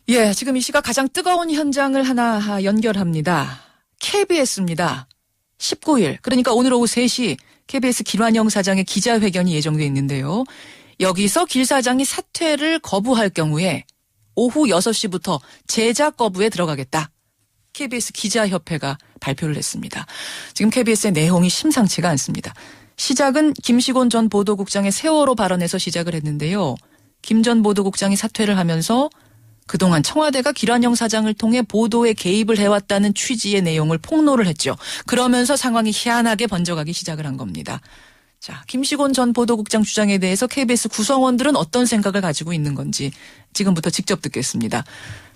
예, 지금 이 시각 가장 뜨거운 현장을 하나 연결합니다. KBS입니다. 19일, 그러니까 오늘 오후 3시 KBS 김완영 사장의 기자회견이 예정돼 있는데요. 여기서 길 사장이 사퇴를 거부할 경우에 오후 6시부터 제작 거부에 들어가겠다. KBS 기자협회가 발표를 했습니다. 지금 KBS의 내용이 심상치가 않습니다. 시작은 김시곤 전 보도국장의 세월호 발언에서 시작을 했는데요. 김 전 보도국장이 사퇴를 하면서 그동안 청와대가 김완영 사장을 통해 보도에 개입을 해왔다는 취지의 내용을 폭로를 했죠. 그러면서 상황이 희한하게 번져가기 시작을 한 겁니다. 자, 김시곤 전 보도국장 주장에 대해서 KBS 구성원들은 어떤 생각을 가지고 있는 건지 지금부터 직접 듣겠습니다.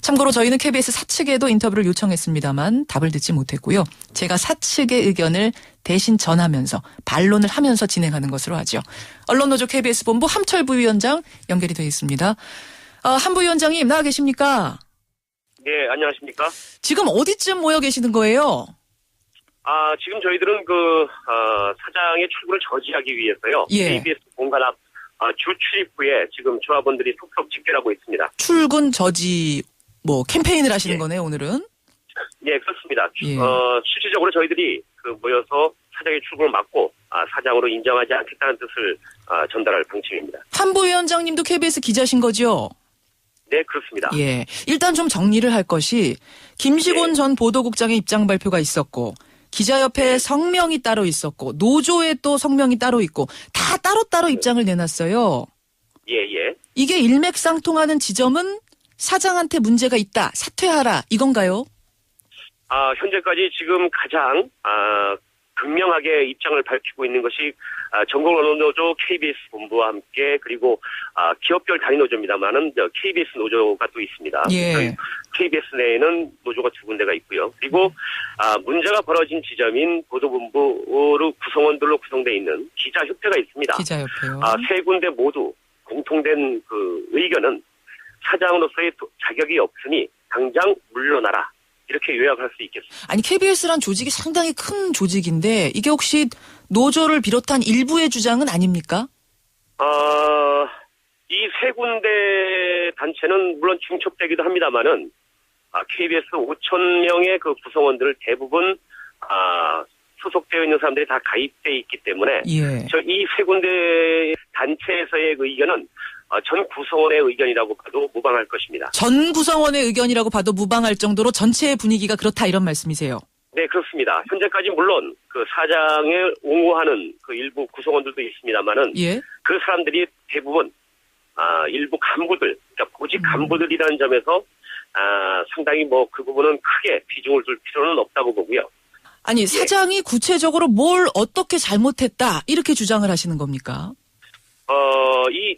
참고로 저희는 KBS 사측에도 인터뷰를 요청했습니다만 답을 듣지 못했고요. 제가 사측의 의견을 대신 전하면서 반론을 하면서 진행하는 것으로 하죠. 언론노조 KBS 본부 함철 부위원장 연결이 되어 있습니다. 한 부위원장님 나와 계십니까? 네, 안녕하십니까? 지금 어디쯤 모여 계시는 거예요? 지금 저희들은 사장의 출근을 저지하기 위해서요. 예. KBS 본관 앞 주 출입구에 지금 조합원들이 속속 집결하고 있습니다. 출근 저지 캠페인을 하시는 예. 거네요, 오늘은? 네, 그렇습니다. 예. 실질적으로 저희들이 모여서 사장의 출근을 막고 사장으로 인정하지 않겠다는 뜻을 전달할 방침입니다. 한 부위원장님도 KBS 기자신 거죠? 네, 그렇습니다. 예. 일단 좀 정리를 할 것이 김시곤 예. 전 보도국장의 입장 발표가 있었고 기자협회 성명이 따로 있었고 노조의 또 성명이 따로 있고 다 따로따로 입장을 내놨어요. 예. 이게 일맥상통하는 지점은 사장한테 문제가 있다. 사퇴하라. 이건가요? 현재까지 지금 가장 극명하게 입장을 밝히고 있는 것이 전국언론노조 KBS 본부와 함께 그리고 기업별 단위 노조입니다만은 KBS 노조가 또 있습니다. 예. KBS 내에는 노조가 2군데가 있고요. 그리고 문제가 벌어진 지점인 보도본부로 구성원들로 구성되어 있는 기자협회가 있습니다. 기자협회요. 3군데 모두 공통된 의견은 사장으로서의 자격이 없으니 당장 물러나라. 이렇게 요약할 수 있겠습니다. 아니 KBS란 조직이 상당히 큰 조직인데 이게 혹시 노조를 비롯한 일부의 주장은 아닙니까? 이 3군데 단체는 물론 중첩되기도 합니다만은 KBS 5천 명의 구성원들을 대부분 소속되어 있는 사람들이 다 가입돼 있기 때문에 예. 이 3군데 단체에서의 의견은 전 구성원의 의견이라고 봐도 무방할 것입니다. 전 구성원의 의견이라고 봐도 무방할 정도로 전체의 분위기가 그렇다 이런 말씀이세요? 네, 그렇습니다. 현재까지 물론 사장을 옹호하는 일부 구성원들도 있습니다만은 예. 그 사람들이 대부분 일부 간부들, 그러니까 보직 간부들이라는 점에서 상당히 그 부분은 크게 비중을 둘 필요는 없다고 보고요. 아니 사장이 구체적으로 뭘 어떻게 잘못했다 이렇게 주장을 하시는 겁니까? 이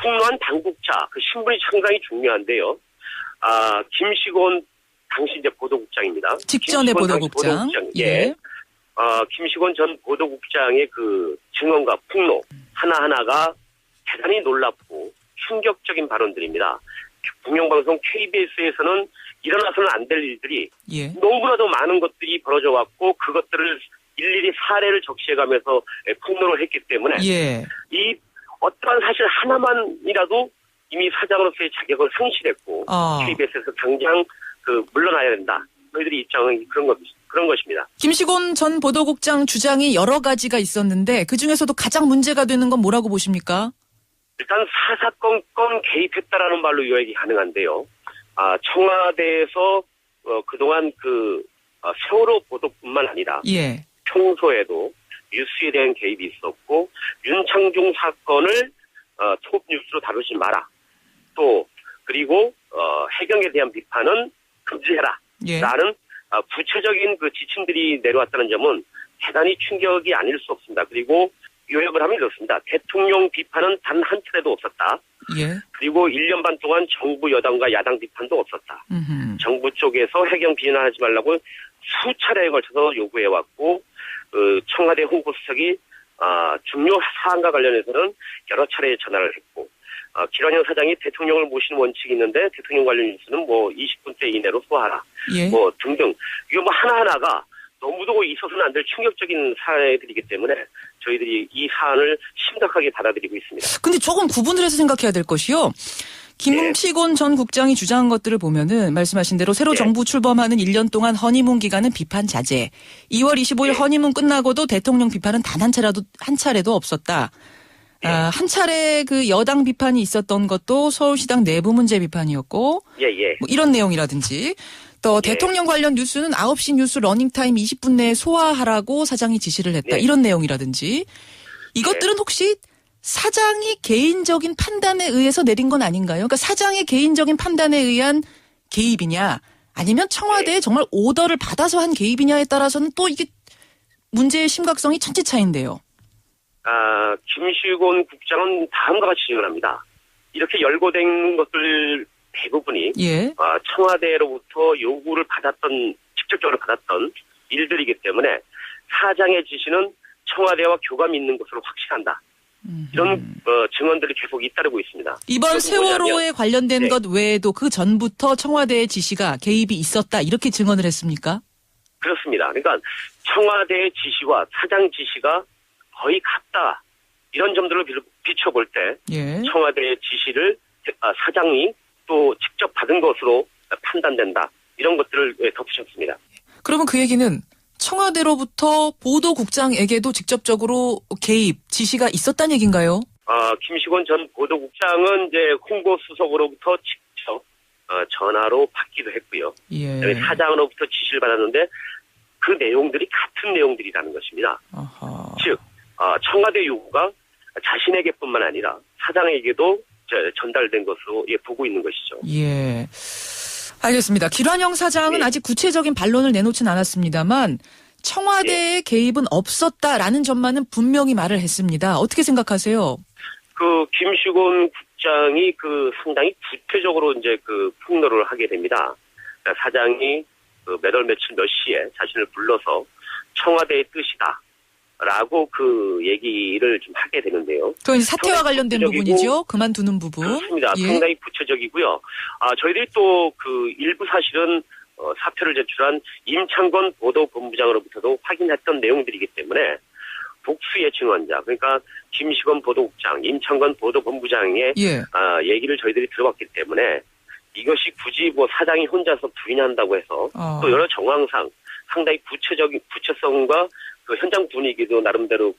폭로한 당국자 신분이 상당히 중요한데요. 김시곤 당시 이제 보도국장입니다. 직전의 보도국장. 예. 김시곤 전 보도국장의 증언과 폭로 하나하나가 대단히 놀랍고 충격적인 발언들입니다. 공영방송 KBS에서는 일어나서는 안 될 일들이 예. 너무나도 많은 것들이 벌어져 왔고 그것들을 일일이 사례를 적시해가면서 폭로를 했기 때문에 예. 이 어떠한 사실 하나만이라도 이미 사장으로서의 자격을 상실했고 KBS에서 당장 물러나야 된다. 저희들이 입장은 그런 것입니다. 김시곤 전 보도국장 주장이 여러 가지가 있었는데 그중에서도 가장 문제가 되는 건 뭐라고 보십니까? 일단 사사건건 개입했다라는 말로 요약이 가능한데요. 청와대에서 그동안 세월호 보도뿐만 아니라 예. 평소에도 뉴스에 대한 개입이 있었고 윤창중 사건을 톱뉴스로 다루지 마라. 또 그리고 해경에 대한 비판은 금지해라. 예. 라는 구체적인 지침들이 내려왔다는 점은 대단히 충격이 아닐 수 없습니다. 그리고 요약을 하면 이렇습니다. 대통령 비판은 단 한 차례도 없었다. 예. 그리고 1년 반 동안 정부 여당과 야당 비판도 없었다. 정부 쪽에서 해경 비난하지 말라고 수차례에 걸쳐서 요구해왔고 청와대 홍보수석이 중요 사안과 관련해서는 여러 차례 전화를 했고 김완영 사장이 대통령을 모시는 원칙이 있는데 대통령 관련 뉴스는 20분대 이내로 소화하라. 예. 등등. 이거 하나하나가 너무도 있어서는 안 될 충격적인 사례들이기 때문에 저희들이 이 사안을 심각하게 받아들이고 있습니다. 근데 조금 구분을 해서 생각해야 될 것이요. 김시곤 전 국장이 주장한 것들을 보면은 말씀하신 대로 새로 예. 정부 출범하는 1년 동안 허니문 기간은 비판 자제. 2월 25일 예. 허니문 끝나고도 대통령 비판은 단 한 차례도 없었다. 예. 한 차례 그 여당 비판이 있었던 것도 서울시당 내부 문제 비판이었고 예. 뭐 이런 내용이라든지 또 예. 대통령 관련 뉴스는 9시 뉴스 러닝타임 20분 내에 소화하라고 사장이 지시를 했다. 예. 이런 내용이라든지 이것들은 혹시 사장이 개인적인 판단에 의해서 내린 건 아닌가요? 그러니까 사장의 개인적인 판단에 의한 개입이냐 아니면 청와대에 정말 오더를 받아서 한 개입이냐에 따라서는 또 이게 문제의 심각성이 천지 차이인데요. 김시곤 국장은 다음과 같이 증언합니다. 이렇게 열거된 것들 대부분이 예. 청와대로부터 요구를 직접적으로 받았던 일들이기 때문에 사장의 지시는 청와대와 교감이 있는 것으로 확신한다. 이런 증언들이 계속 잇따르고 있습니다. 이번 세월호에 관련된 네. 것 외에도 그 전부터 청와대의 지시가 개입이 있었다 이렇게 증언을 했습니까? 그렇습니다. 그러니까 청와대의 지시와 사장 지시가 거의 같다. 이런 점들을 비춰볼 때 예. 청와대의 지시를 사장이 또 직접 받은 것으로 판단된다. 이런 것들을 덧붙였습니다. 그러면 그 얘기는 청와대로부터 보도국장에게도 직접적으로 개입, 지시가 있었다는 얘기인가요? 김시곤 전 보도국장은 이제 홍보수석으로부터 직접 전화로 받기도 했고요. 예. 사장으로부터 지시를 받았는데 그 내용들이 같은 내용들이라는 것입니다. 아하. 즉 청와대 요구가 자신에게뿐만 아니라 사장에게도 전달된 것으로 보고 있는 것이죠. 예. 알겠습니다. 길환영 사장은 네. 아직 구체적인 반론을 내놓진 않았습니다만 청와대의 개입은 없었다라는 점만은 분명히 말을 했습니다. 어떻게 생각하세요? 김시곤 국장이 상당히 구체적으로 이제 폭로를 하게 됩니다. 그러니까 사장이 몇 월 며칠 몇 시에 자신을 불러서 청와대의 뜻이다. 라고 얘기를 좀 하게 되는데요. 그건 이제 사태와 관련된 부분이죠. 그만두는 부분. 그렇습니다. 예. 상당히 구체적이고요. 저희들이 또 일부 사실은 사표를 제출한 임창건 보도본부장으로부터도 확인했던 내용들이기 때문에 복수의 증언자, 그러니까 김시곤 보도국장, 임창건 보도본부장의 예. 얘기를 저희들이 들어봤기 때문에 이것이 굳이 사장이 혼자서 부인한다고 해서 또 여러 정황상 상당히 구체성과 현장 분위기도 나름대로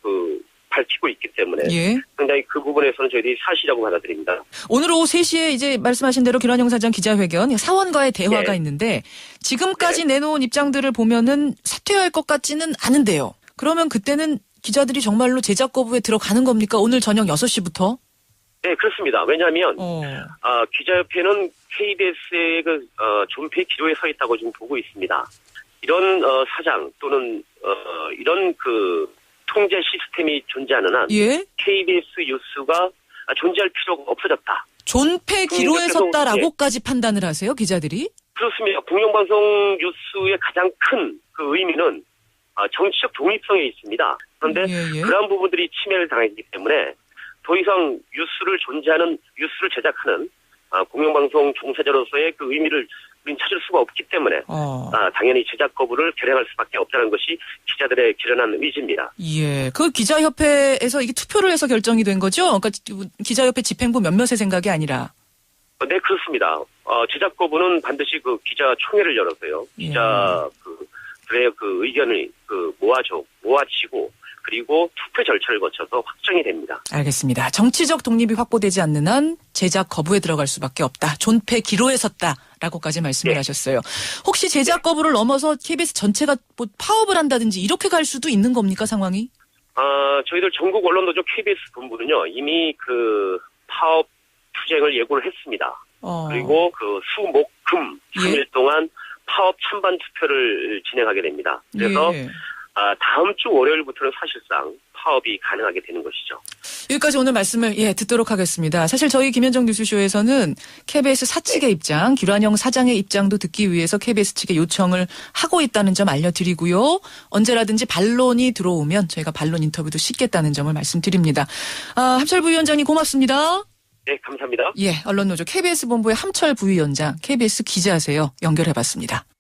밝히고 있기 때문에 예. 상당히 그 부분에서는 저희들이 사실이라고 받아들입니다. 오늘 오후 3시에 이제 말씀하신 대로 길환영 사장 기자회견 사원과의 대화가 네. 있는데 지금까지 내놓은 입장들을 보면은 사퇴할 것 같지는 않은데요. 그러면 그때는 기자들이 정말로 제작 거부에 들어가는 겁니까? 오늘 저녁 6시부터? 네, 그렇습니다. 왜냐하면 기자협회는 KBS의 존폐 기로에 서 있다고 지금 보고 있습니다. 이런 사장 또는 이런 통제 시스템이 존재하는 한 예? KBS 뉴스가 존재할 필요가 없어졌다. 존폐 기로에 섰다라고까지 판단을 하세요, 기자들이? 그렇습니다. 공영방송 뉴스의 가장 큰 의미는 정치적 독립성에 있습니다. 그런데 그러한 부분들이 침해를 당했기 때문에 더 이상 뉴스를 제작하는 공영방송 종사자로서의 의미를 우린 찾을 수가 없기 때문에 당연히 제작 거부를 결행할 수밖에 없다는 것이 기자들의 결연한 의지입니다. 예, 그 기자협회에서 이게 투표를 해서 결정이 된 거죠? 그러니까 기자협회 집행부 몇몇의 생각이 아니라. 네, 그렇습니다. 제작 거부는 반드시 기자총회를 열어서요. 기자들의 의견을 모아지고 그리고 투표 절차를 거쳐서 확정이 됩니다. 알겠습니다. 정치적 독립이 확보되지 않는 한 제작 거부에 들어갈 수밖에 없다. 존폐 기로에 섰다라고까지 말씀을 하셨어요. 혹시 제작 거부를 넘어서 KBS 전체가 파업을 한다든지 이렇게 갈 수도 있는 겁니까, 상황이? 저희들 전국 언론노조 KBS 본부는요, 이미 파업 투쟁을 예고를 했습니다. 그리고 수, 목, 금 3일 동안 파업 찬반 투표를 진행하게 됩니다. 그래서 다음 주 월요일부터는 사실상 파업이 가능하게 되는 것이죠. 여기까지 오늘 말씀을 듣도록 하겠습니다. 사실 저희 김현정 뉴스쇼에서는 KBS 사측의 입장, 길환영 사장의 입장도 듣기 위해서 KBS 측에 요청을 하고 있다는 점 알려드리고요. 언제라든지 반론이 들어오면 저희가 반론 인터뷰도 싣겠다는 점을 말씀드립니다. 함철 부위원장님 고맙습니다. 네, 감사합니다. 언론노조 KBS 본부의 함철 부위원장, KBS 기자세요. 연결해봤습니다.